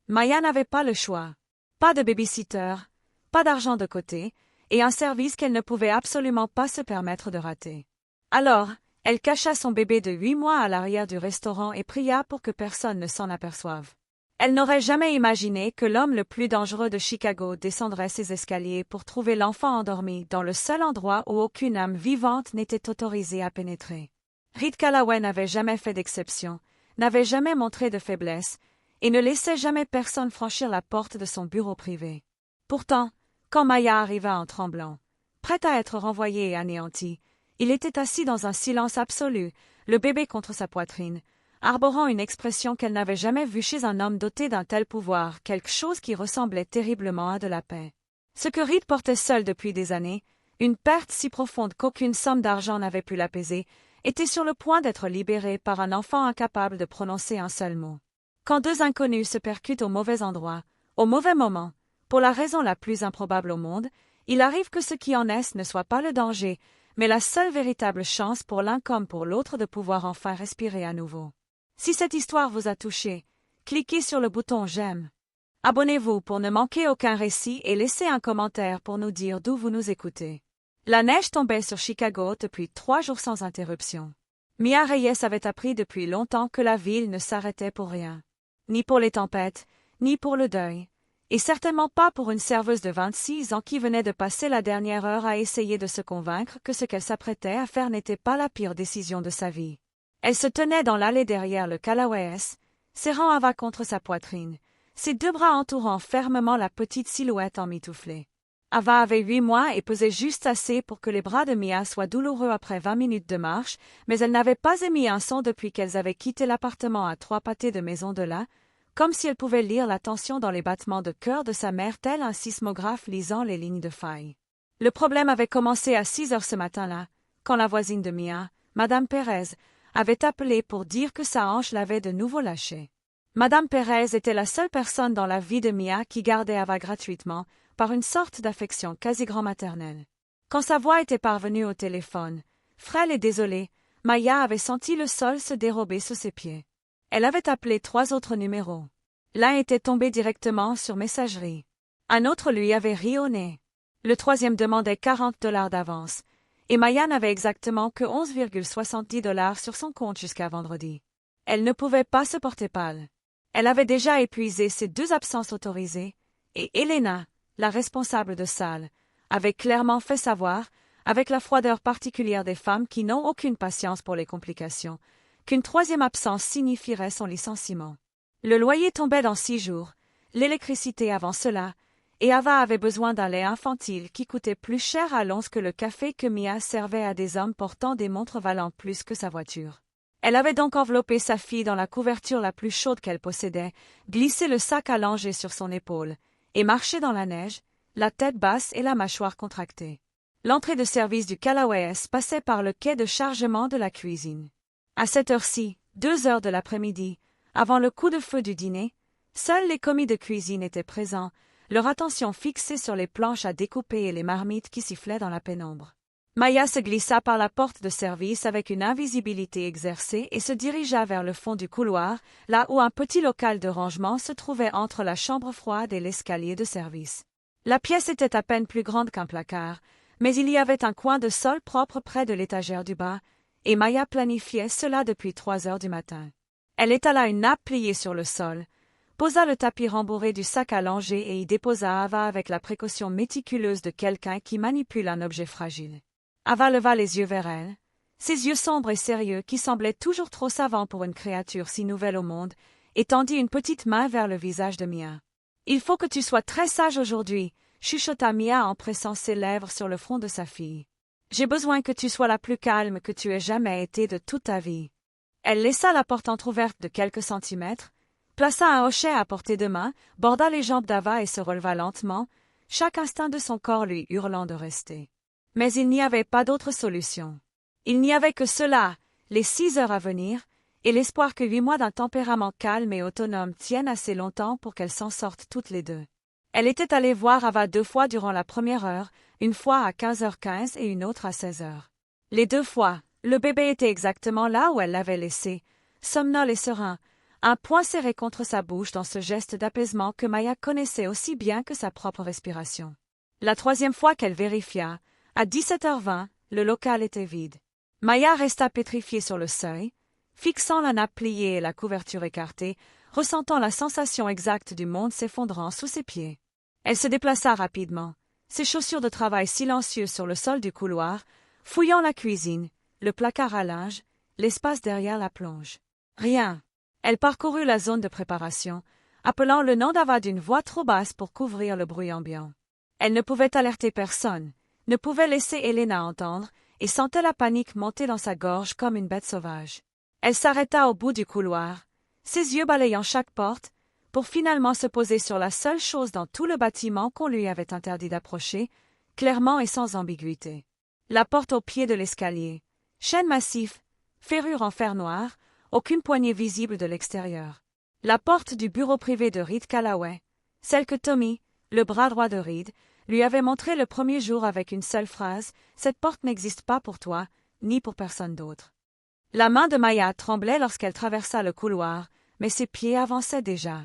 Maya n'avait pas le choix. Pas de babysitter, pas d'argent de côté, et un service qu'elle ne pouvait absolument pas se permettre de rater. Alors, elle cacha son bébé de 8 mois à l'arrière du restaurant et pria pour que personne ne s'en aperçoive. Elle n'aurait jamais imaginé que l'homme le plus dangereux de Chicago descendrait ses escaliers pour trouver l'enfant endormi dans le seul endroit où aucune âme vivante n'était autorisée à pénétrer. Reed Callaway n'avait jamais fait d'exception, n'avait jamais montré de faiblesse, et ne laissait jamais personne franchir la porte de son bureau privé. Pourtant, quand Maya arriva en tremblant, prête à être renvoyée et anéantie, il était assis dans un silence absolu, le bébé contre sa poitrine, arborant une expression qu'elle n'avait jamais vue chez un homme doté d'un tel pouvoir, quelque chose qui ressemblait terriblement à de la paix. Ce que Reed portait seul depuis des années, une perte si profonde qu'aucune somme d'argent n'avait pu l'apaiser, était sur le point d'être libéré par un enfant incapable de prononcer un seul mot. Quand deux inconnus se percutent au mauvais endroit, au mauvais moment, pour la raison la plus improbable au monde, il arrive que ce qui en est ne soit pas le danger, mais la seule véritable chance pour l'un comme pour l'autre de pouvoir enfin respirer à nouveau. Si cette histoire vous a touché, cliquez sur le bouton j'aime. Abonnez-vous pour ne manquer aucun récit et laissez un commentaire pour nous dire d'où vous nous écoutez. La neige tombait sur Chicago depuis 3 jours sans interruption. Mia Reyes avait appris depuis longtemps que la ville ne s'arrêtait pour rien. Ni pour les tempêtes, ni pour le deuil, et certainement pas pour une serveuse de 26 ans qui venait de passer la dernière heure à essayer de se convaincre que ce qu'elle s'apprêtait à faire n'était pas la pire décision de sa vie. Elle se tenait dans l'allée derrière le Callaway's, serrant Ava contre sa poitrine, ses 2 bras entourant fermement la petite silhouette emmitouflée. Ava avait 8 mois et pesait juste assez pour que les bras de Mia soient douloureux après 20 minutes de marche, mais elle n'avait pas émis un son depuis qu'elles avaient quitté l'appartement à 3 pâtés de maison de là, comme si elle pouvait lire la tension dans les battements de cœur de sa mère tel un sismographe lisant les lignes de faille. Le problème avait commencé à 6 heures ce matin-là, quand la voisine de Mia, Madame Perez, avait appelé pour dire que sa hanche l'avait de nouveau lâchée. Madame Perez était la seule personne dans la vie de Mia qui gardait Ava gratuitement, par une sorte d'affection quasi grand-maternelle. Quand sa voix était parvenue au téléphone, frêle et désolée, Maya avait senti le sol se dérober sous ses pieds. Elle avait appelé 3 autres numéros. L'un était tombé directement sur messagerie. Un autre lui avait ri au nez. Le troisième demandait $40 d'avance, et Maya n'avait exactement que 11,70 $ sur son compte jusqu'à vendredi. Elle ne pouvait pas se porter pâle. Elle avait déjà épuisé ses 2 absences autorisées, et Elena, la responsable de salle, avait clairement fait savoir, avec la froideur particulière des femmes qui n'ont aucune patience pour les complications, qu'une 3e absence signifierait son licenciement. Le loyer tombait dans 6 jours, l'électricité avant cela, et Ava avait besoin d'un lait infantile qui coûtait plus cher à l'once que le café que Mia servait à des hommes portant des montres valant plus que sa voiture. Elle avait donc enveloppé sa fille dans la couverture la plus chaude qu'elle possédait, glissé le sac allongé sur son épaule, et marché dans la neige, la tête basse et la mâchoire contractée. L'entrée de service du Callaway's passait par le quai de chargement de la cuisine. À cette heure-ci, 2 heures de l'après-midi, avant le coup de feu du dîner, seuls les commis de cuisine étaient présents, leur attention fixée sur les planches à découper et les marmites qui sifflaient dans la pénombre. Maya se glissa par la porte de service avec une invisibilité exercée et se dirigea vers le fond du couloir, là où un petit local de rangement se trouvait entre la chambre froide et l'escalier de service. La pièce était à peine plus grande qu'un placard, mais il y avait un coin de sol propre près de l'étagère du bas, et Maya planifiait cela depuis 3 heures du matin. Elle étala une nappe pliée sur le sol, posa le tapis rembourré du sac à langer et y déposa Ava avec la précaution méticuleuse de quelqu'un qui manipule un objet fragile. Ava leva les yeux vers elle, ses yeux sombres et sérieux qui semblaient toujours trop savants pour une créature si nouvelle au monde, et tendit une petite main vers le visage de Mia. « Il faut que tu sois très sage aujourd'hui », chuchota Mia en pressant ses lèvres sur le front de sa fille. « J'ai besoin que tu sois la plus calme que tu aies jamais été de toute ta vie. » Elle laissa la porte entr'ouverte de quelques centimètres, plaça un hochet à portée de main, borda les jambes d'Ava et se releva lentement, chaque instinct de son corps lui hurlant de rester. Mais il n'y avait pas d'autre solution. Il n'y avait que cela, les 6 heures à venir, et l'espoir que 8 mois d'un tempérament calme et autonome tiennent assez longtemps pour qu'elles s'en sortent toutes les deux. Elle était allée voir Ava 2 fois durant la première heure, une fois à 15h15 et une autre à 16h. Les 2 fois, le bébé était exactement là où elle l'avait laissé, somnol et serein, un poing serré contre sa bouche dans ce geste d'apaisement que Maya connaissait aussi bien que sa propre respiration. La troisième fois qu'elle vérifia, à 17h20, le local était vide. Maya resta pétrifiée sur le seuil, fixant la nappe pliée et la couverture écartée, ressentant la sensation exacte du monde s'effondrant sous ses pieds. Elle se déplaça rapidement, ses chaussures de travail silencieuses sur le sol du couloir, fouillant la cuisine, le placard à linge, l'espace derrière la plonge. Rien. Elle parcourut la zone de préparation, appelant le nom d'Ava d'une voix trop basse pour couvrir le bruit ambiant. Elle ne pouvait alerter personne, ne pouvait laisser Elena entendre, et sentait la panique monter dans sa gorge comme une bête sauvage. Elle s'arrêta au bout du couloir, ses yeux balayant chaque porte, pour finalement se poser sur la seule chose dans tout le bâtiment qu'on lui avait interdit d'approcher, clairement et sans ambiguïté. La porte au pied de l'escalier, chêne massif, ferrure en fer noir, aucune poignée visible de l'extérieur. La porte du bureau privé de Reed Callaway, celle que Tommy, le bras droit de Reed, lui avait montrée le premier jour avec une seule phrase « Cette porte n'existe pas pour toi, ni pour personne d'autre ». La main de Maya tremblait lorsqu'elle traversa le couloir, mais ses pieds avançaient déjà.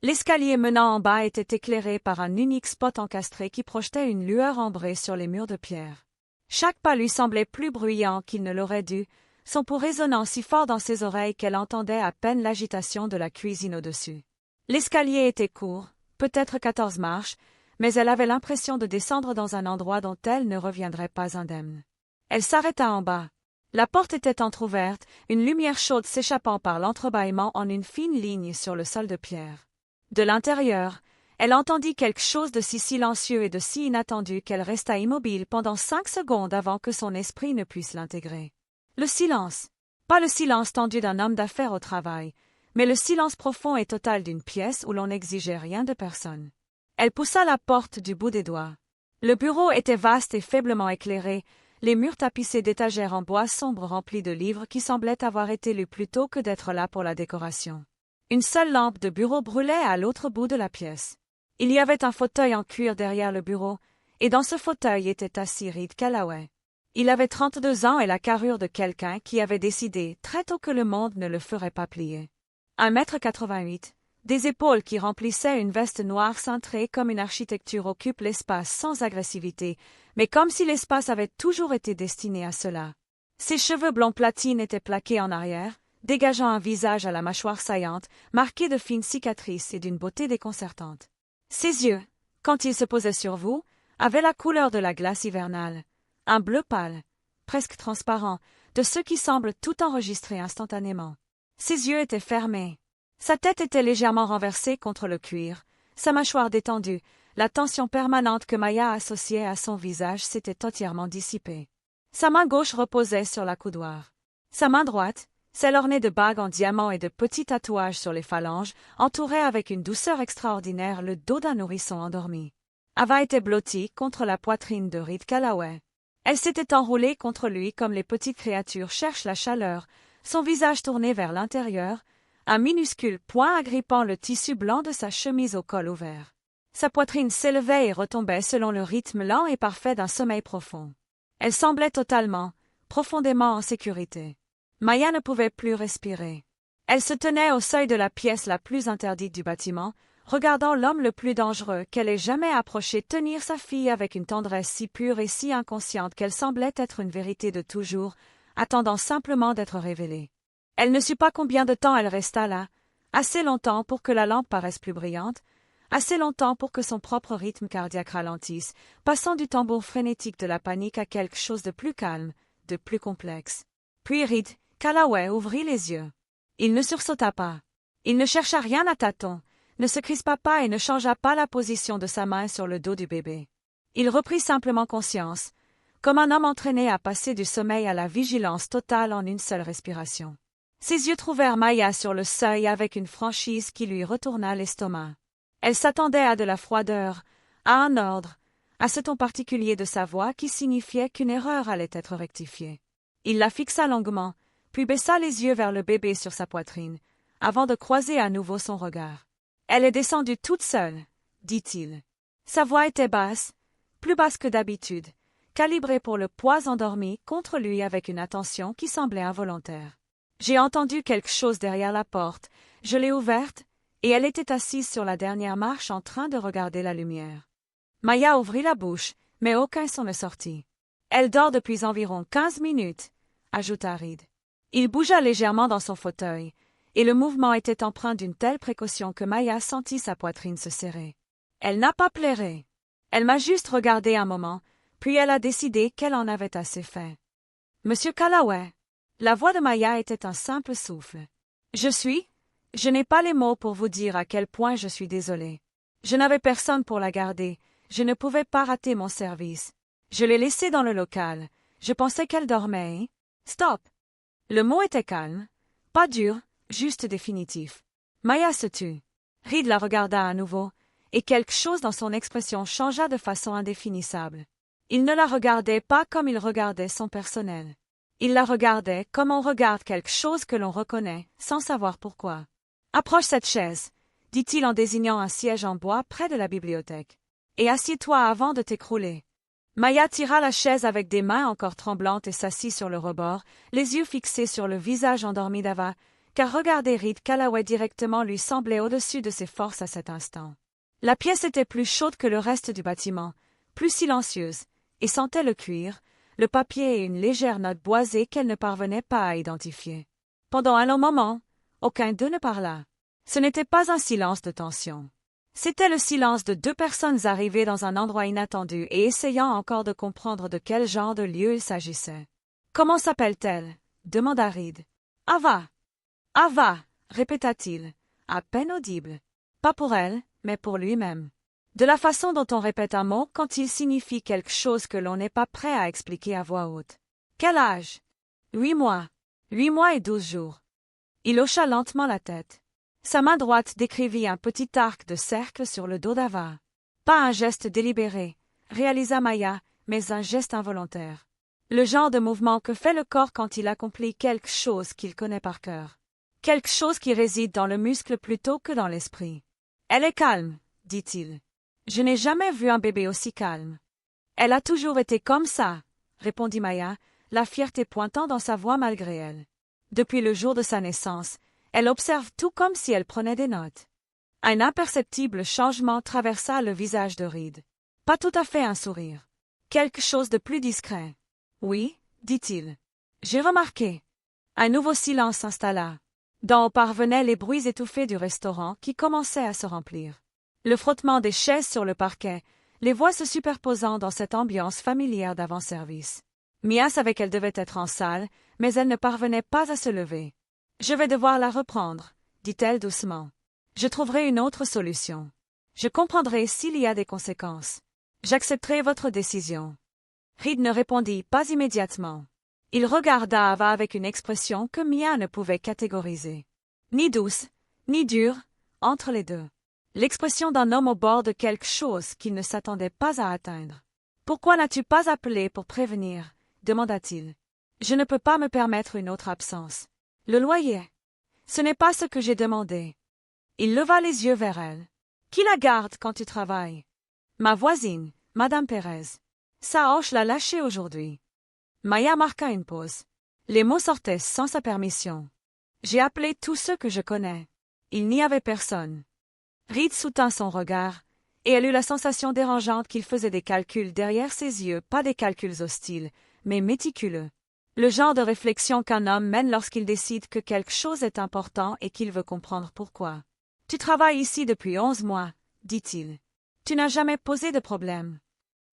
L'escalier menant en bas était éclairé par un unique spot encastré qui projetait une lueur ambrée sur les murs de pierre. Chaque pas lui semblait plus bruyant qu'il ne l'aurait dû, son pouls résonnant si fort dans ses oreilles qu'elle entendait à peine l'agitation de la cuisine au-dessus. L'escalier était court, peut-être 14 marches, mais elle avait l'impression de descendre dans un endroit dont elle ne reviendrait pas indemne. Elle s'arrêta en bas. La porte était entr'ouverte, une lumière chaude s'échappant par l'entrebâillement en une fine ligne sur le sol de pierre. De l'intérieur, elle entendit quelque chose de si silencieux et de si inattendu qu'elle resta immobile pendant 5 secondes avant que son esprit ne puisse l'intégrer. Le silence. Pas le silence tendu d'un homme d'affaires au travail, mais le silence profond et total d'une pièce où l'on n'exigeait rien de personne. Elle poussa la porte du bout des doigts. Le bureau était vaste et faiblement éclairé, les murs tapissés d'étagères en bois sombre remplis de livres qui semblaient avoir été lus plus tôt que d'être là pour la décoration. Une seule lampe de bureau brûlait à l'autre bout de la pièce. Il y avait un fauteuil en cuir derrière le bureau, et dans ce fauteuil était assis Reed Callaway. Il avait 32 ans et la carrure de quelqu'un qui avait décidé très tôt que le monde ne le ferait pas plier. 1,88 m, des épaules qui remplissaient une veste noire cintrée comme une architecture occupe l'espace sans agressivité, mais comme si l'espace avait toujours été destiné à cela. Ses cheveux blonds platine étaient plaqués en arrière, dégageant un visage à la mâchoire saillante, marqué de fines cicatrices et d'une beauté déconcertante. Ses yeux, quand ils se posaient sur vous, avaient la couleur de la glace hivernale, un bleu pâle, presque transparent, de ceux qui semblent tout enregistrer instantanément. Ses yeux étaient fermés. Sa tête était légèrement renversée contre le cuir, sa mâchoire détendue, la tension permanente que Maya associait à son visage s'était entièrement dissipée. Sa main gauche reposait sur la coudoir. Sa main droite, celle ornée de bagues en diamant et de petits tatouages sur les phalanges, entourait avec une douceur extraordinaire le dos d'un nourrisson endormi. Ava était blottie contre la poitrine de Reed Callaway. Elle s'était enroulée contre lui comme les petites créatures cherchent la chaleur, son visage tourné vers l'intérieur, un minuscule poing agrippant le tissu blanc de sa chemise au col ouvert. Sa poitrine s'élevait et retombait selon le rythme lent et parfait d'un sommeil profond. Elle semblait totalement, profondément en sécurité. Maya ne pouvait plus respirer. Elle se tenait au seuil de la pièce la plus interdite du bâtiment, regardant l'homme le plus dangereux qu'elle ait jamais approché tenir sa fille avec une tendresse si pure et si inconsciente qu'elle semblait être une vérité de toujours, attendant simplement d'être révélée. Elle ne sut pas combien de temps elle resta là, assez longtemps pour que la lampe paraisse plus brillante, assez longtemps pour que son propre rythme cardiaque ralentisse, passant du tambour frénétique de la panique à quelque chose de plus calme, de plus complexe. Puis Reed Callaway ouvrit les yeux. Il ne sursauta pas. Il ne chercha rien à tâtons, ne se crispa pas et ne changea pas la position de sa main sur le dos du bébé. Il reprit simplement conscience, comme un homme entraîné à passer du sommeil à la vigilance totale en une seule respiration. Ses yeux trouvèrent Maya sur le seuil avec une franchise qui lui retourna l'estomac. Elle s'attendait à de la froideur, à un ordre, à ce ton particulier de sa voix qui signifiait qu'une erreur allait être rectifiée. Il la fixa longuement, puis baissa les yeux vers le bébé sur sa poitrine, avant de croiser à nouveau son regard. « Elle est descendue toute seule, » dit-il. Sa voix était basse, plus basse que d'habitude, calibrée pour le poids endormi contre lui avec une attention qui semblait involontaire. « J'ai entendu quelque chose derrière la porte, je l'ai ouverte, et elle était assise sur la dernière marche en train de regarder la lumière. Maya ouvrit la bouche, mais aucun son ne sortit. Elle dort depuis environ 15 minutes, ajouta Reed. Il bougea légèrement dans son fauteuil, et le mouvement était empreint d'une telle précaution que Maya sentit sa poitrine se serrer. Elle n'a pas pleuré. Elle m'a juste regardé un moment, puis elle a décidé qu'elle en avait assez fait. Monsieur Callaway. La voix de Maya était un simple souffle. Je n'ai pas les mots pour vous dire à quel point je suis désolée. Je n'avais personne pour la garder, je ne pouvais pas rater mon service. Je l'ai laissée dans le local. Je pensais qu'elle dormait. Stop. Le mot était calme, pas dur, juste définitif. Maya se tut. Reed la regarda à nouveau, et quelque chose dans son expression changea de façon indéfinissable. Il ne la regardait pas comme il regardait son personnel. Il la regardait comme on regarde quelque chose que l'on reconnaît, sans savoir pourquoi. « Approche cette chaise, » dit-il en désignant un siège en bois près de la bibliothèque. « Et assieds-toi avant de t'écrouler. » Maya tira la chaise avec des mains encore tremblantes et s'assit sur le rebord, les yeux fixés sur le visage endormi d'Ava, car regarder Reed Callaway directement lui semblait au-dessus de ses forces à cet instant. La pièce était plus chaude que le reste du bâtiment, plus silencieuse, et sentait le cuir, le papier et une légère note boisée qu'elle ne parvenait pas à identifier. Pendant un long moment, aucun d'eux ne parla. Ce n'était pas un silence de tension. C'était le silence de deux personnes arrivées dans un endroit inattendu et essayant encore de comprendre de quel genre de lieu il s'agissait. « Comment s'appelle-t-elle » demanda Reed. « Ava. »« Ava » répéta-t-il, à peine audible. Pas pour elle, mais pour lui-même. De la façon dont on répète un mot quand il signifie quelque chose que l'on n'est pas prêt à expliquer à voix haute. « Quel âge ?»« 8 mois. 8 mois et 12 jours. » Il hocha lentement la tête. Sa main droite décrivit un petit arc de cercle sur le dos d'Ava. Pas un geste délibéré, réalisa Maya, mais un geste involontaire. Le genre de mouvement que fait le corps quand il accomplit quelque chose qu'il connaît par cœur. Quelque chose qui réside dans le muscle plutôt que dans l'esprit. « Elle est calme, » dit-il. « Je n'ai jamais vu un bébé aussi calme. »« Elle a toujours été comme ça, » répondit Maya, la fierté pointant dans sa voix malgré elle. Depuis le jour de sa naissance, elle observe tout comme si elle prenait des notes. Un imperceptible changement traversa le visage de Reed. Pas tout à fait un sourire. Quelque chose de plus discret. « Oui, » dit-il. « J'ai remarqué. » Un nouveau silence s'installa. D'en haut parvenaient les bruits étouffés du restaurant qui commençait à se remplir. Le frottement des chaises sur le parquet, les voix se superposant dans cette ambiance familière d'avant-service. Mia savait qu'elle devait être en salle, mais elle ne parvenait pas à se lever. « Je vais devoir la reprendre, » dit-elle doucement. « Je trouverai une autre solution. Je comprendrai s'il y a des conséquences. J'accepterai votre décision. » Reed ne répondit pas immédiatement. Il regarda Ava avec une expression que Mia ne pouvait catégoriser. Ni douce, ni dure, entre les deux. L'expression d'un homme au bord de quelque chose qu'il ne s'attendait pas à atteindre. « Pourquoi n'as-tu pas appelé pour prévenir ?» demanda-t-il. « Je ne peux pas me permettre une autre absence. Le loyer. Ce n'est pas ce que j'ai demandé. » Il leva les yeux vers elle. « Qui la garde quand tu travailles ?»« Ma voisine, Madame Pérez. Sa hoche l'a lâchée aujourd'hui. » Maya marqua une pause. Les mots sortaient sans sa permission. « J'ai appelé tous ceux que je connais. Il n'y avait personne. » Reed soutint son regard, et elle eut la sensation dérangeante qu'il faisait des calculs derrière ses yeux, pas des calculs hostiles, mais méticuleux. Le genre de réflexion qu'un homme mène lorsqu'il décide que quelque chose est important et qu'il veut comprendre pourquoi. « Tu travailles ici depuis 11 mois, » dit-il. « Tu n'as jamais posé de problème. »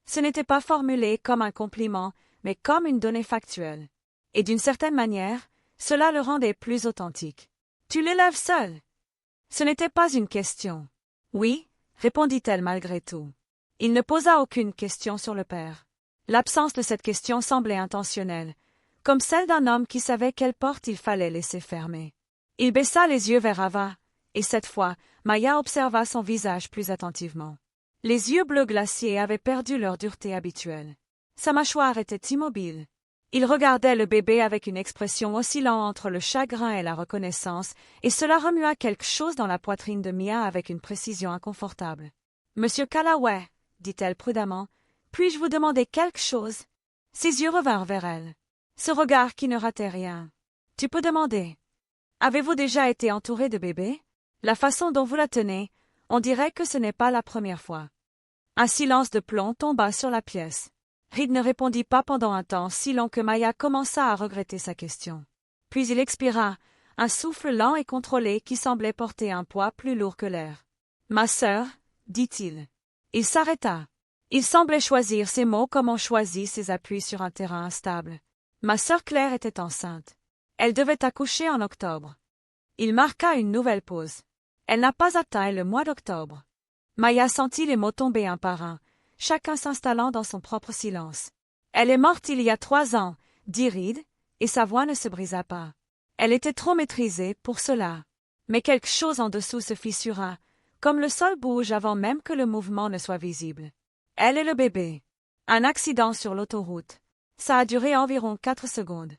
Ce n'était pas formulé comme un compliment, mais comme une donnée factuelle. Et d'une certaine manière, cela le rendait plus authentique. « Tu l'élèves seul. » Ce n'était pas une question. « Oui, » répondit-elle malgré tout. Il ne posa aucune question sur le père. L'absence de cette question semblait intentionnelle, comme celle d'un homme qui savait quelle porte il fallait laisser fermer. Il baissa les yeux vers Ava, et cette fois, Maya observa son visage plus attentivement. Les yeux bleus glaciers avaient perdu leur dureté habituelle. Sa mâchoire était immobile. Il regardait le bébé avec une expression oscillant entre le chagrin et la reconnaissance, et cela remua quelque chose dans la poitrine de Mia avec une précision inconfortable. « Monsieur Callaway, » dit-elle prudemment, « puis-je vous demander quelque chose ?» Ses yeux revinrent vers elle. Ce regard qui ne ratait rien. « Tu peux demander. Avez-vous déjà été entouré de bébés? La façon dont vous la tenez, on dirait que ce n'est pas la première fois. Un silence de plomb tomba sur la pièce. Reed ne répondit pas pendant un temps si long que Maya commença à regretter sa question. Puis il expira, un souffle lent et contrôlé qui semblait porter un poids plus lourd que l'air. « Ma sœur, dit-il. » Il s'arrêta. Il semblait choisir ses mots comme on choisit ses appuis sur un terrain instable. Ma sœur Claire était enceinte. Elle devait accoucher en octobre. Il marqua une nouvelle pause. Elle n'a pas atteint le mois d'octobre. Maya sentit les mots tomber un par un, chacun s'installant dans son propre silence. Elle est morte il y a 3 ans, dit Reed, et sa voix ne se brisa pas. Elle était trop maîtrisée pour cela. Mais quelque chose en dessous se fissura, comme le sol bouge avant même que le mouvement ne soit visible. Elle et le bébé. Un accident sur l'autoroute. Ça a duré environ 4 secondes.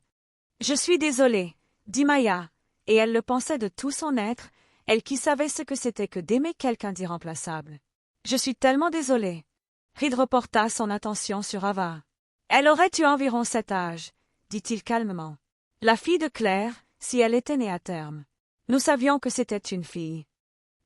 Je suis désolée, dit Maya, et elle le pensait de tout son être, elle qui savait ce que c'était que d'aimer quelqu'un d'irremplaçable. Je suis tellement désolée. Reed reporta son attention sur Ava. Elle aurait eu environ cet âge, dit-il calmement. La fille de Claire, si elle était née à terme. Nous savions que c'était une fille.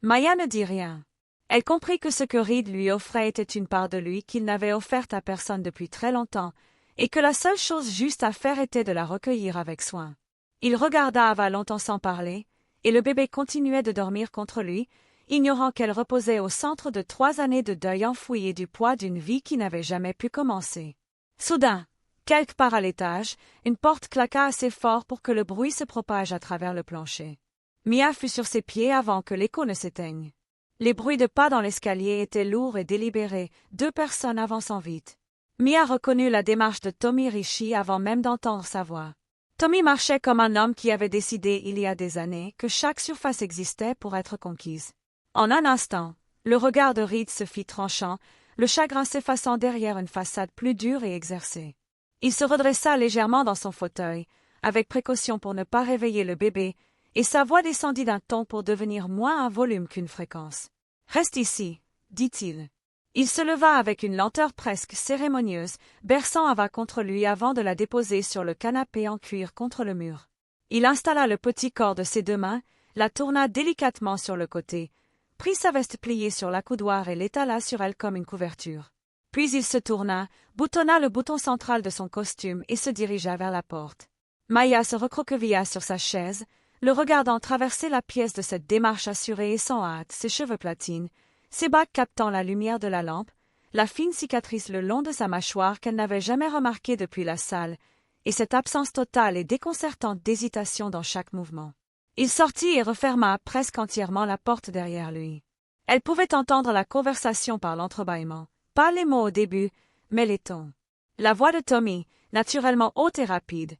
Maya ne dit rien. Elle comprit que ce que Reed lui offrait était une part de lui qu'il n'avait offerte à personne depuis très longtemps, et que la seule chose juste à faire était de la recueillir avec soin. Il regarda Ava longtemps sans parler, et le bébé continuait de dormir contre lui, ignorant qu'elle reposait au centre de 3 années de deuil enfoui et du poids d'une vie qui n'avait jamais pu commencer. Soudain, quelque part à l'étage, une porte claqua assez fort pour que le bruit se propage à travers le plancher. Mia fut sur ses pieds avant que l'écho ne s'éteigne. Les bruits de pas dans l'escalier étaient lourds et délibérés, 2 personnes avançant vite. Mia reconnut la démarche de Tommy Ricci avant même d'entendre sa voix. Tommy marchait comme un homme qui avait décidé il y a des années que chaque surface existait pour être conquise. En un instant, le regard de Reed se fit tranchant, le chagrin s'effaçant derrière une façade plus dure et exercée. Il se redressa légèrement dans son fauteuil, avec précaution pour ne pas réveiller le bébé, et sa voix descendit d'un ton pour devenir moins un volume qu'une fréquence. « Reste ici, dit-il. » Il se leva avec une lenteur presque cérémonieuse, berçant Ava contre lui avant de la déposer sur le canapé en cuir contre le mur. Il installa le petit corps de ses 2 mains, la tourna délicatement sur le côté, prit sa veste pliée sur l'accoudoir et l'étala sur elle comme une couverture. Puis il se tourna, boutonna le bouton central de son costume et se dirigea vers la porte. Maya se recroquevilla sur sa chaise, le regardant traverser la pièce de cette démarche assurée et sans hâte, ses cheveux platines, ses bagues captant la lumière de la lampe, la fine cicatrice le long de sa mâchoire qu'elle n'avait jamais remarquée depuis la salle, et cette absence totale et déconcertante d'hésitation dans chaque mouvement. Il sortit et referma presque entièrement la porte derrière lui. Elle pouvait entendre la conversation par l'entrebâillement, pas les mots au début, mais les tons. La voix de Tommy, naturellement haute et rapide,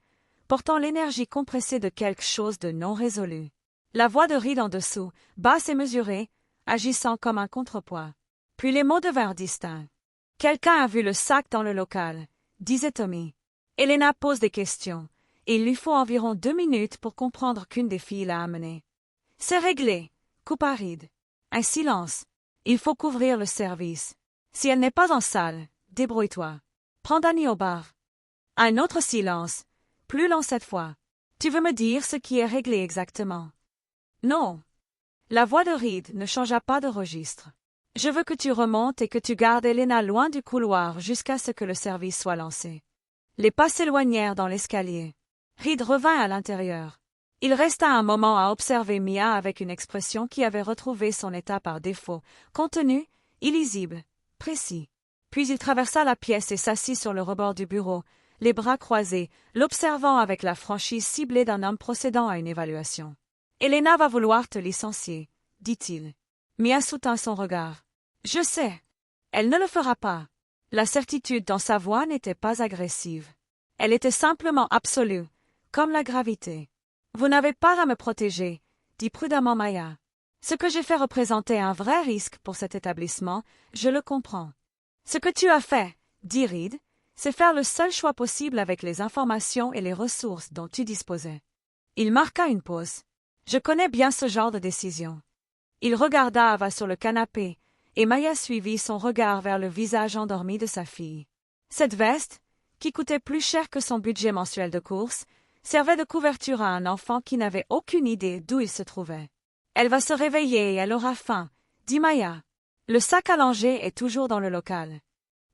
portant l'énergie compressée de quelque chose de non résolu. La voix de Reed en dessous, basse et mesurée, agissant comme un contrepoids. Puis les mots devinrent distincts. « Quelqu'un a vu le sac dans le local », disait Tommy. Elena pose des questions, et il lui faut environ 2 minutes pour comprendre qu'une des filles l'a amené. « C'est réglé », coupa Reed. Un silence. Il faut couvrir le service. Si elle n'est pas en salle, débrouille-toi. Prends Danny au bar. Un autre silence, plus long cette fois. Tu veux me dire ce qui est réglé exactement? Non. La voix de Reed ne changea pas de registre. Je veux que tu remontes et que tu gardes Elena loin du couloir jusqu'à ce que le service soit lancé. Les pas s'éloignèrent dans l'escalier. Reed revint à l'intérieur. Il resta un moment à observer Mia avec une expression qui avait retrouvé son état par défaut, contenu, illisible, précis. Puis il traversa la pièce et s'assit sur le rebord du bureau, les bras croisés, l'observant avec la franchise ciblée d'un homme procédant à une évaluation. « Elena va vouloir te licencier, » dit-il. Mia soutint son regard. « Je sais. Elle ne le fera pas. » La certitude dans sa voix n'était pas agressive. Elle était simplement absolue, comme la gravité. « Vous n'avez pas à me protéger, » dit prudemment Maya. « Ce que j'ai fait représentait un vrai risque pour cet établissement, je le comprends. »« Ce que tu as fait, » dit Reed, « c'est faire le seul choix possible avec les informations et les ressources dont tu disposais. » Il marqua une pause. « Je connais bien ce genre de décision. » Il regarda Ava sur le canapé, et Maya suivit son regard vers le visage endormi de sa fille. Cette veste, qui coûtait plus cher que son budget mensuel de course, servait de couverture à un enfant qui n'avait aucune idée d'où il se trouvait. Elle va se réveiller et elle aura faim, dit Maya. Le sac à langer est toujours dans le local.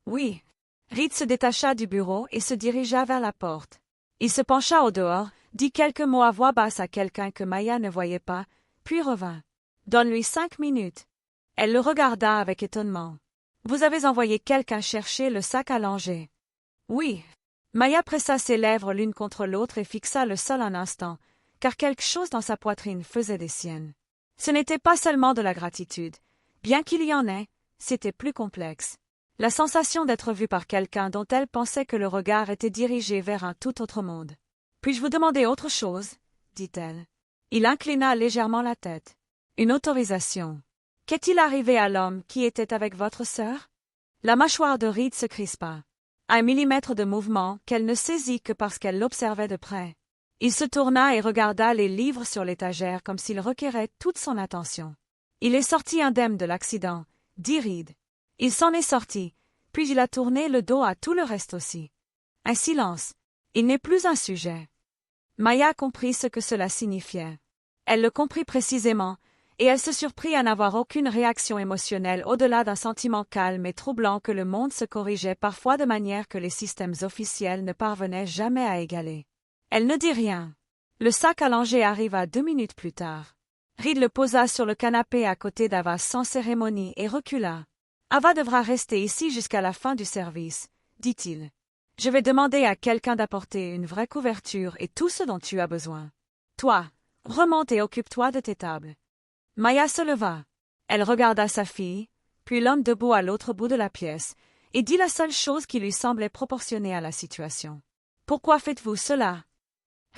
Oui. Reed se détacha du bureau et se dirigea vers la porte. Il se pencha au dehors, dit quelques mots à voix basse à quelqu'un que Maya ne voyait pas, puis revint. Donne-lui 5 minutes. Elle le regarda avec étonnement. Vous avez envoyé quelqu'un chercher le sac à langer. Oui. Maya pressa ses lèvres l'une contre l'autre et fixa le sol un instant, car quelque chose dans sa poitrine faisait des siennes. Ce n'était pas seulement de la gratitude. Bien qu'il y en ait, c'était plus complexe. La sensation d'être vue par quelqu'un dont elle pensait que le regard était dirigé vers un tout autre monde. « Puis-je vous demander autre chose ?» dit-elle. Il inclina légèrement la tête. « Une autorisation. Qu'est-il arrivé à l'homme qui était avec votre sœur ?» La mâchoire de Reed se crispa. Un millimètre de mouvement qu'elle ne saisit que parce qu'elle l'observait de près. Il se tourna et regarda les livres sur l'étagère comme s'il requérait toute son attention. « Il est sorti indemne de l'accident, » dit Reed. Il s'en est sorti, puis il a tourné le dos à tout le reste aussi. Un silence. Il n'est plus un sujet. Maya comprit ce que cela signifiait. Elle le comprit précisément, et elle se surprit à n'avoir aucune réaction émotionnelle au-delà d'un sentiment calme et troublant que le monde se corrigeait parfois de manière que les systèmes officiels ne parvenaient jamais à égaler. Elle ne dit rien. Le sac à langer arriva 2 minutes plus tard. Reed le posa sur le canapé à côté d'Ava sans cérémonie et recula. « Ava devra rester ici jusqu'à la fin du service, » dit-il. « Je vais demander à quelqu'un d'apporter une vraie couverture et tout ce dont tu as besoin. Toi, remonte et occupe-toi de tes tables. » Maya se leva. Elle regarda sa fille, puis l'homme debout à l'autre bout de la pièce, et dit la seule chose qui lui semblait proportionnée à la situation. « Pourquoi faites-vous cela ?»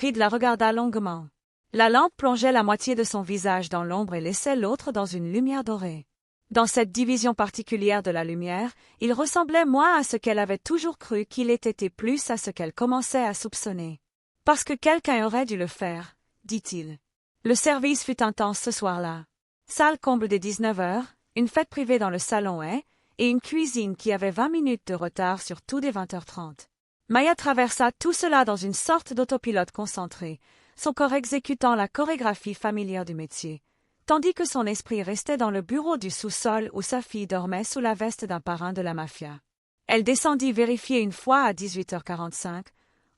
Reed la regarda longuement. La lampe plongeait la moitié de son visage dans l'ombre et laissait l'autre dans une lumière dorée. Dans cette division particulière de la lumière, il ressemblait moins à ce qu'elle avait toujours cru qu'il était et plus à ce qu'elle commençait à soupçonner. « Parce que quelqu'un aurait dû le faire, » dit-il. Le service fut intense ce soir-là. Salle comble des 19 heures, une fête privée dans le salon et une cuisine qui avait 20 minutes de retard sur tout des 20h30. Maya traversa tout cela dans une sorte d'autopilote concentré, son corps exécutant la chorégraphie familière du métier, tandis que son esprit restait dans le bureau du sous-sol où sa fille dormait sous la veste d'un parrain de la mafia. Elle descendit vérifier une fois à 18h45,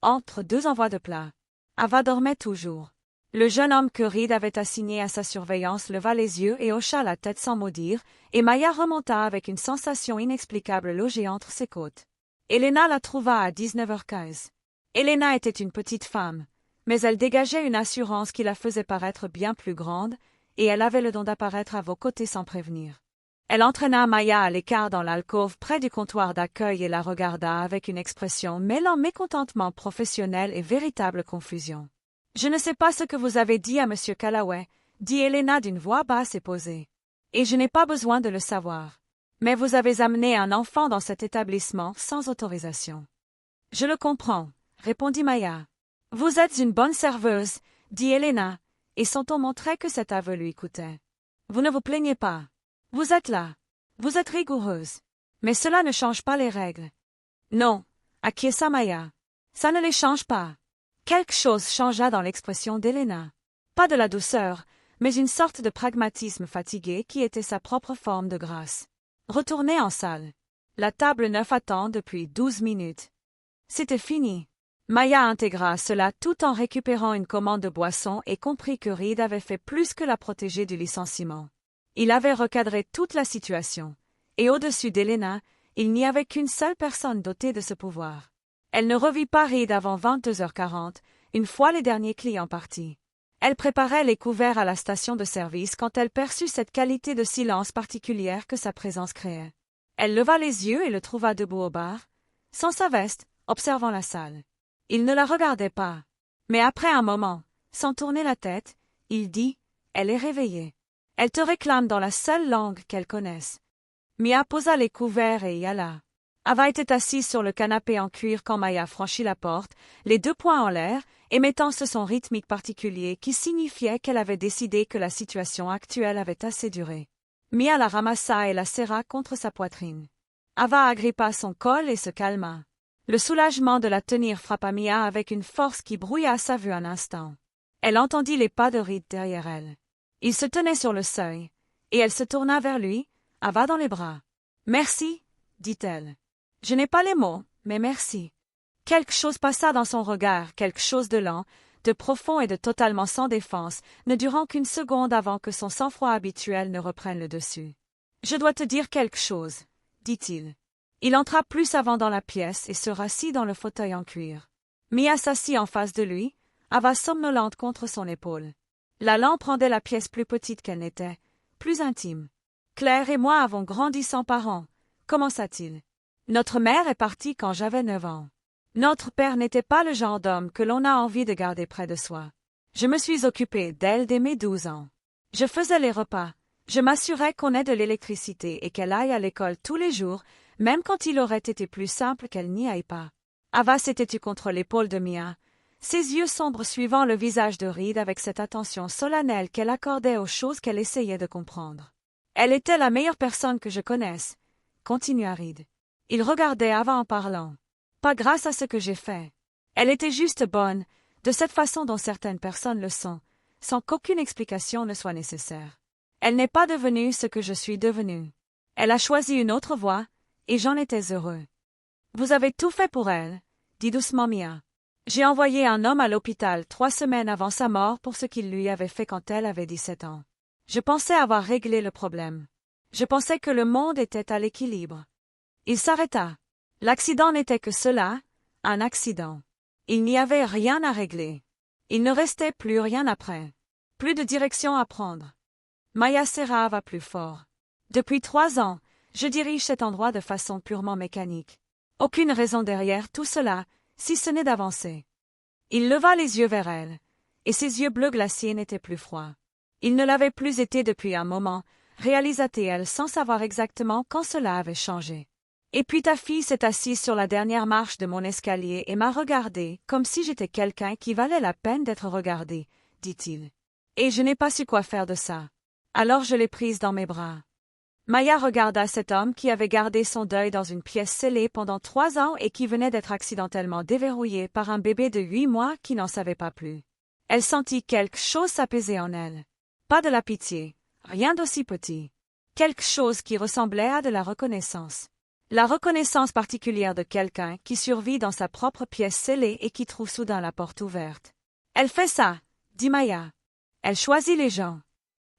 entre 2 envois de plats. Ava dormait toujours. Le jeune homme que Reed avait assigné à sa surveillance leva les yeux et hocha la tête sans mot dire, et Maya remonta avec une sensation inexplicable logée entre ses côtes. Elena la trouva à 19h15. Elena était une petite femme, mais elle dégageait une assurance qui la faisait paraître bien plus grande, et elle avait le don d'apparaître à vos côtés sans prévenir. Elle entraîna Maya à l'écart dans l'alcôve près du comptoir d'accueil et la regarda avec une expression mêlant mécontentement professionnel et véritable confusion. « Je ne sais pas ce que vous avez dit à M. Callaway, » dit Elena d'une voix basse et posée. « Et je n'ai pas besoin de le savoir. Mais vous avez amené un enfant dans cet établissement sans autorisation. »« Je le comprends, » répondit Maya. « Vous êtes une bonne serveuse, » dit Elena, et son ton montrait que cet aveu lui coûtait. « Vous ne vous plaignez pas. Vous êtes là. Vous êtes rigoureuse. Mais cela ne change pas les règles. »« Non, » acquiesça Maya. « Ça ne les change pas. » Quelque chose changea dans l'expression d'Elena. Pas de la douceur, mais une sorte de pragmatisme fatigué qui était sa propre forme de grâce. Retournez en salle. La table 9 attend depuis 12 minutes. C'était fini. Maya intégra cela tout en récupérant une commande de boisson et comprit que Reed avait fait plus que la protéger du licenciement. Il avait recadré toute la situation. Et au-dessus d'Elena, il n'y avait qu'une seule personne dotée de ce pouvoir. Elle ne revit pas Reed avant 22h40, une fois les derniers clients partis. Elle préparait les couverts à la station de service quand elle perçut cette qualité de silence particulière que sa présence créait. Elle leva les yeux et le trouva debout au bar, sans sa veste, observant la salle. Il ne la regardait pas. Mais après un moment, sans tourner la tête, il dit « Elle est réveillée. Elle te réclame dans la seule langue qu'elle connaisse. » Mia posa les couverts et y alla. Ava était assise sur le canapé en cuir quand Maya franchit la porte, les 2 poings en l'air, émettant ce son rythmique particulier qui signifiait qu'elle avait décidé que la situation actuelle avait assez duré. Mia la ramassa et la serra contre sa poitrine. Ava agrippa son col et se calma. Le soulagement de la tenir frappa Mia avec une force qui brouilla sa vue un instant. Elle entendit les pas de Reed derrière elle. Il se tenait sur le seuil, et elle se tourna vers lui, Ava dans les bras. « Merci, dit-elle. Je n'ai pas les mots, mais merci. » Quelque chose passa dans son regard, quelque chose de lent, de profond et de totalement sans défense, ne durant qu'une seconde avant que son sang-froid habituel ne reprenne le dessus. « Je dois te dire quelque chose, dit-il. » Il entra plus avant dans la pièce et se rassit dans le fauteuil en cuir. Mia s'assit en face de lui, Ava somnolente contre son épaule. La lampe rendait la pièce plus petite qu'elle n'était, plus intime. « Claire et moi avons grandi sans parents, » commença-t-il. « Notre mère est partie quand j'avais 9 ans. Notre père n'était pas le genre d'homme que l'on a envie de garder près de soi. Je me suis occupée d'elle dès mes 12 ans. Je faisais les repas, je m'assurais qu'on ait de l'électricité et qu'elle aille à l'école tous les jours, même quand il aurait été plus simple qu'elle n'y aille pas. » Ava s'était tue contre l'épaule de Mia, ses yeux sombres suivant le visage de Reed avec cette attention solennelle qu'elle accordait aux choses qu'elle essayait de comprendre. « Elle était la meilleure personne que je connaisse, » continua Reed. Il regardait Ava en parlant. « Pas grâce à ce que j'ai fait. Elle était juste bonne, de cette façon dont certaines personnes le sont, sans qu'aucune explication ne soit nécessaire. Elle n'est pas devenue ce que je suis devenue. Elle a choisi une autre voie, et j'en étais heureux. »« Vous avez tout fait pour elle, » dit doucement Mia. « J'ai envoyé un homme à l'hôpital 3 semaines avant sa mort pour ce qu'il lui avait fait quand elle avait 17 ans. Je pensais avoir réglé le problème. Je pensais que le monde était à l'équilibre. » Il s'arrêta. L'accident n'était que cela, un accident. Il n'y avait rien à régler. Il ne restait plus rien après. Plus de direction à prendre. Maya serra Ava plus fort. « Depuis 3 ans, je dirige cet endroit de façon purement mécanique. Aucune raison derrière tout cela, si ce n'est d'avancer. » Il leva les yeux vers elle, et ses yeux bleus glaciers n'étaient plus froids. Ils ne l'avaient plus été depuis un moment, réalisa-t-elle sans savoir exactement quand cela avait changé. « Et puis ta fille s'est assise sur la dernière marche de mon escalier et m'a regardée, comme si j'étais quelqu'un qui valait la peine d'être regardé, dit-il. Et je n'ai pas su quoi faire de ça. Alors je l'ai prise dans mes bras. » Maya regarda cet homme qui avait gardé son deuil dans une pièce scellée pendant 3 ans et qui venait d'être accidentellement déverrouillé par un bébé de 8 mois qui n'en savait pas plus. Elle sentit quelque chose s'apaiser en elle. Pas de la pitié, rien d'aussi petit. Quelque chose qui ressemblait à de la reconnaissance. La reconnaissance particulière de quelqu'un qui survit dans sa propre pièce scellée et qui trouve soudain la porte ouverte. « Elle fait ça, » dit Maya. « Elle choisit les gens. »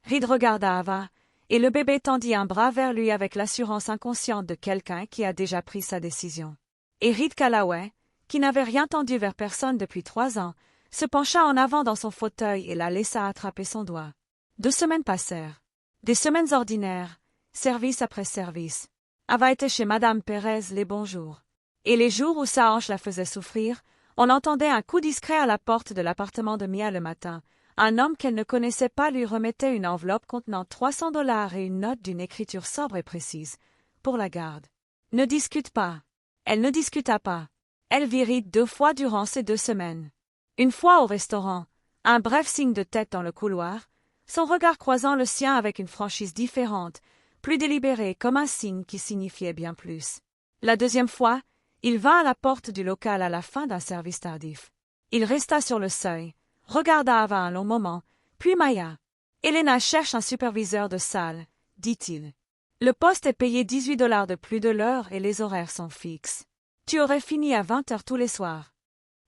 Reed regarda Ava, et le bébé tendit un bras vers lui avec l'assurance inconsciente de quelqu'un qui a déjà pris sa décision. Et Reed Callaway, qui n'avait rien tendu vers personne depuis 3 ans, se pencha en avant dans son fauteuil et la laissa attraper son doigt. 2 semaines passèrent. Des semaines ordinaires, service après service. Ava était chez Madame Pérez les bons jours. Et les jours où sa hanche la faisait souffrir, on entendait un coup discret à la porte de l'appartement de Mia le matin. Un homme qu'elle ne connaissait pas lui remettait une enveloppe contenant $300 et une note d'une écriture sobre et précise. Pour la garde. Ne discute pas. Elle ne discuta pas. Elle vit Reed 2 fois durant ces 2 semaines. Une fois au restaurant, un bref signe de tête dans le couloir, son regard croisant le sien avec une franchise différente, plus délibérée comme un signe qui signifiait bien plus. La 2e fois, il vint à la porte du local à la fin d'un service tardif. Il resta sur le seuil, regarda Ava un long moment, puis Maya. « Elena cherche un superviseur de salle, » dit-il. « Le poste est payé $18 de plus de l'heure et les horaires sont fixes. Tu aurais fini à 20 heures tous les soirs. »«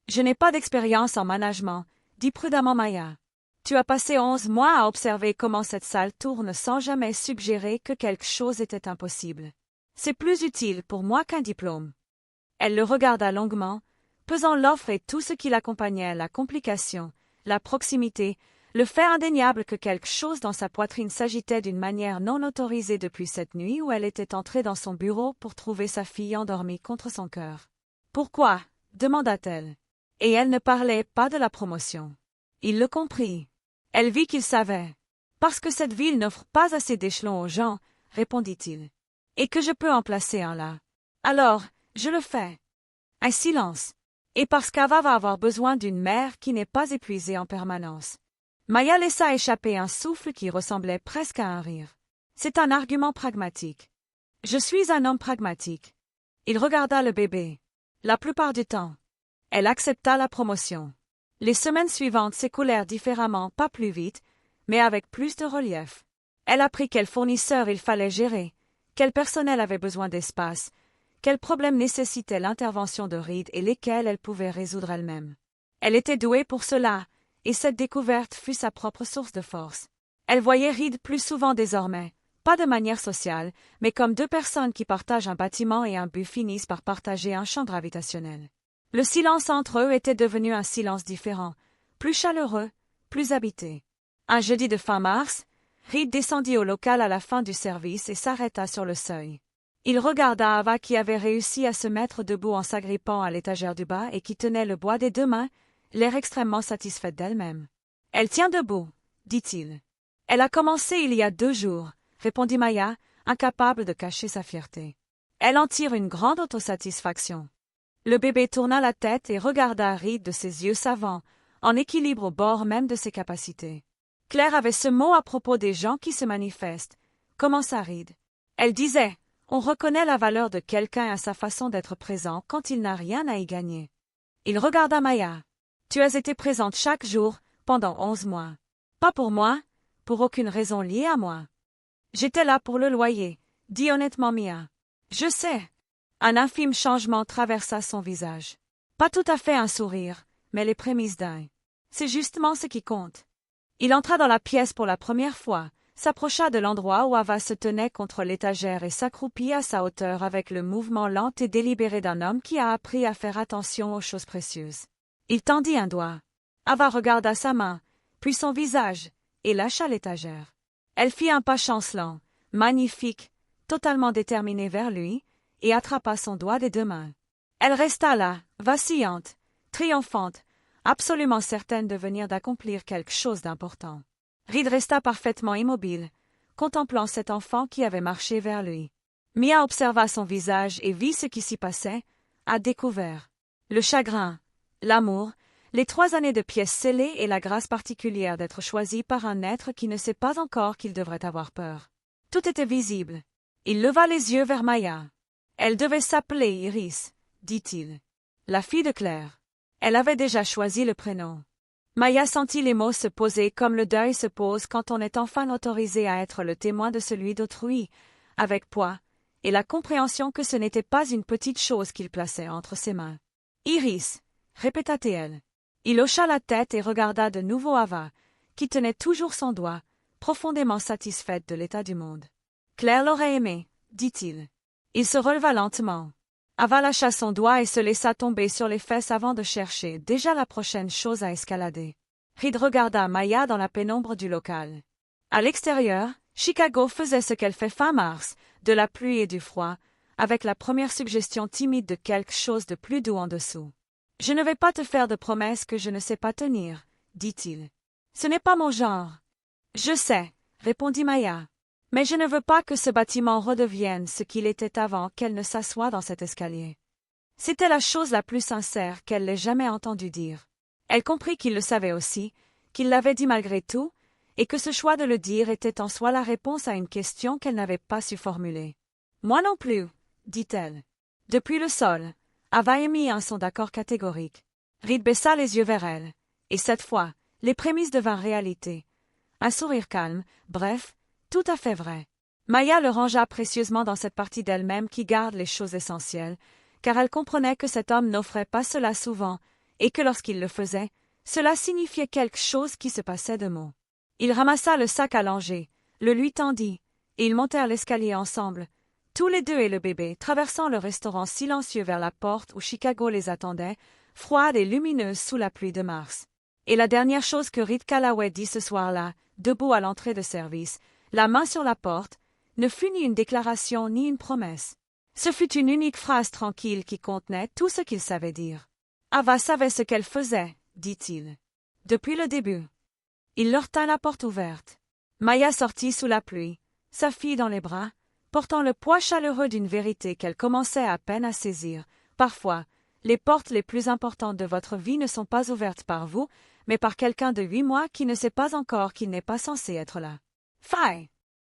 Je n'ai pas d'expérience en management, » dit prudemment Maya. « Tu as passé 11 mois à observer comment cette salle tourne sans jamais suggérer que quelque chose était impossible. C'est plus utile pour moi qu'un diplôme. » Elle le regarda longuement, pesant l'offre et tout ce qui l'accompagnait, la complication, la proximité, le fait indéniable que quelque chose dans sa poitrine s'agitait d'une manière non autorisée depuis cette nuit où elle était entrée dans son bureau pour trouver sa fille endormie contre son cœur. « Pourquoi » demanda-t-elle. Et elle ne parlait pas de la promotion. Il le comprit. Elle vit qu'il savait. « Parce que cette ville n'offre pas assez d'échelons aux gens, » répondit-il. « Et que je peux en placer un là. Alors, je le fais. » Un silence. Et parce qu'Ava va avoir besoin d'une mère qui n'est pas épuisée en permanence. Maya laissa échapper un souffle qui ressemblait presque à un rire. C'est un argument pragmatique. Je suis un homme pragmatique. Il regarda le bébé. La plupart du temps, elle accepta la promotion. Les semaines suivantes s'écoulèrent différemment, pas plus vite, mais avec plus de relief. Elle apprit quels fournisseurs il fallait gérer, quel personnel avait besoin d'espace, quels problèmes nécessitaient l'intervention de Reed et lesquels elle pouvait résoudre elle-même. Elle était douée pour cela, et cette découverte fut sa propre source de force. Elle voyait Reed plus souvent désormais, pas de manière sociale, mais comme deux personnes qui partagent un bâtiment et un but finissent par partager un champ gravitationnel. Le silence entre eux était devenu un silence différent, plus chaleureux, plus habité. Un jeudi de fin mars, Reed descendit au local à la fin du service et s'arrêta sur le seuil. Il regarda Ava qui avait réussi à se mettre debout en s'agrippant à l'étagère du bas et qui tenait le bois des deux mains, l'air extrêmement satisfaite d'elle-même. « Elle tient debout, dit-il. « Elle a commencé il y a 2 jours, répondit Maya, incapable de cacher sa fierté. Elle en tire une grande autosatisfaction. Le bébé tourna la tête et regarda Reed de ses yeux savants, en équilibre au bord même de ses capacités. Claire avait ce mot à propos des gens qui se manifestent, commença Reed. Elle disait, on reconnaît la valeur de quelqu'un à sa façon d'être présent quand il n'a rien à y gagner. Il regarda Maya. Tu as été présente chaque jour, pendant 11 mois. Pas pour moi, pour aucune raison liée à moi. J'étais là pour le loyer, dit honnêtement Mia. Je sais. Un infime changement traversa son visage. Pas tout à fait un sourire, mais les prémices d'un. C'est justement ce qui compte. Il entra dans la pièce pour la première fois, s'approcha de l'endroit où Ava se tenait contre l'étagère et s'accroupit à sa hauteur avec le mouvement lent et délibéré d'un homme qui a appris à faire attention aux choses précieuses. Il tendit un doigt. Ava regarda sa main, puis son visage, et lâcha l'étagère. Elle fit un pas chancelant, magnifique, totalement déterminé vers lui, et attrapa son doigt des 2 mains. Elle resta là, vacillante, triomphante, absolument certaine de venir d'accomplir quelque chose d'important. Reed resta parfaitement immobile, contemplant cet enfant qui avait marché vers lui. Mia observa son visage et vit ce qui s'y passait, à découvert. Le chagrin, l'amour, les 3 années de pièces scellées et la grâce particulière d'être choisi par un être qui ne sait pas encore qu'il devrait avoir peur. Tout était visible. Il leva les yeux vers Maya. Elle devait s'appeler Iris, dit-il. La fille de Claire. Elle avait déjà choisi le prénom. Maya sentit les mots se poser comme le deuil se pose quand on est enfin autorisé à être le témoin de celui d'autrui, avec poids, et la compréhension que ce n'était pas une petite chose qu'il plaçait entre ses mains. Iris, répéta-t-elle. Il hocha la tête et regarda de nouveau Ava, qui tenait toujours son doigt, profondément satisfaite de l'état du monde. Claire l'aurait aimé, dit-il. Il se releva lentement. Ava lâcha son doigt et se laissa tomber sur les fesses avant de chercher déjà la prochaine chose à escalader. Reed regarda Maya dans la pénombre du local. À l'extérieur, Chicago faisait ce qu'elle fait fin mars, de la pluie et du froid, avec la première suggestion timide de quelque chose de plus doux en dessous. « Je ne vais pas te faire de promesses que je ne sais pas tenir, » dit-il. « Ce n'est pas mon genre. »« Je sais, » répondit Maya. « Mais je ne veux pas que ce bâtiment redevienne ce qu'il était avant qu'elle ne s'assoie dans cet escalier. » C'était la chose la plus sincère qu'elle ait jamais entendu dire. Elle comprit qu'il le savait aussi, qu'il l'avait dit malgré tout, et que ce choix de le dire était en soi la réponse à une question qu'elle n'avait pas su formuler. « Moi non plus, » dit-elle. Depuis le sol, Ava émit un son d'accord catégorique. Reed baissa les yeux vers elle, et cette fois, les prémices devinrent réalité. Un sourire calme, bref, tout à fait vrai. Maya le rangea précieusement dans cette partie d'elle-même qui garde les choses essentielles, car elle comprenait que cet homme n'offrait pas cela souvent, et que lorsqu'il le faisait, cela signifiait quelque chose qui se passait de mots. Il ramassa le sac à langer, le lui tendit, et ils montèrent l'escalier ensemble, tous les deux et le bébé, traversant le restaurant silencieux vers la porte où Chicago les attendait, froide et lumineuse sous la pluie de mars. Et la dernière chose que Reed Callaway dit ce soir-là, debout à l'entrée de service, la main sur la porte, ne fut ni une déclaration ni une promesse. Ce fut une unique phrase tranquille qui contenait tout ce qu'il savait dire. Ava savait ce qu'elle faisait, dit-il. Depuis le début. Il leur tint la porte ouverte. Maya sortit sous la pluie, sa fille dans les bras, portant le poids chaleureux d'une vérité qu'elle commençait à peine à saisir. Parfois, les portes les plus importantes de votre vie ne sont pas ouvertes par vous, mais par quelqu'un de 8 mois qui ne sait pas encore qu'il n'est pas censé être là. Faille!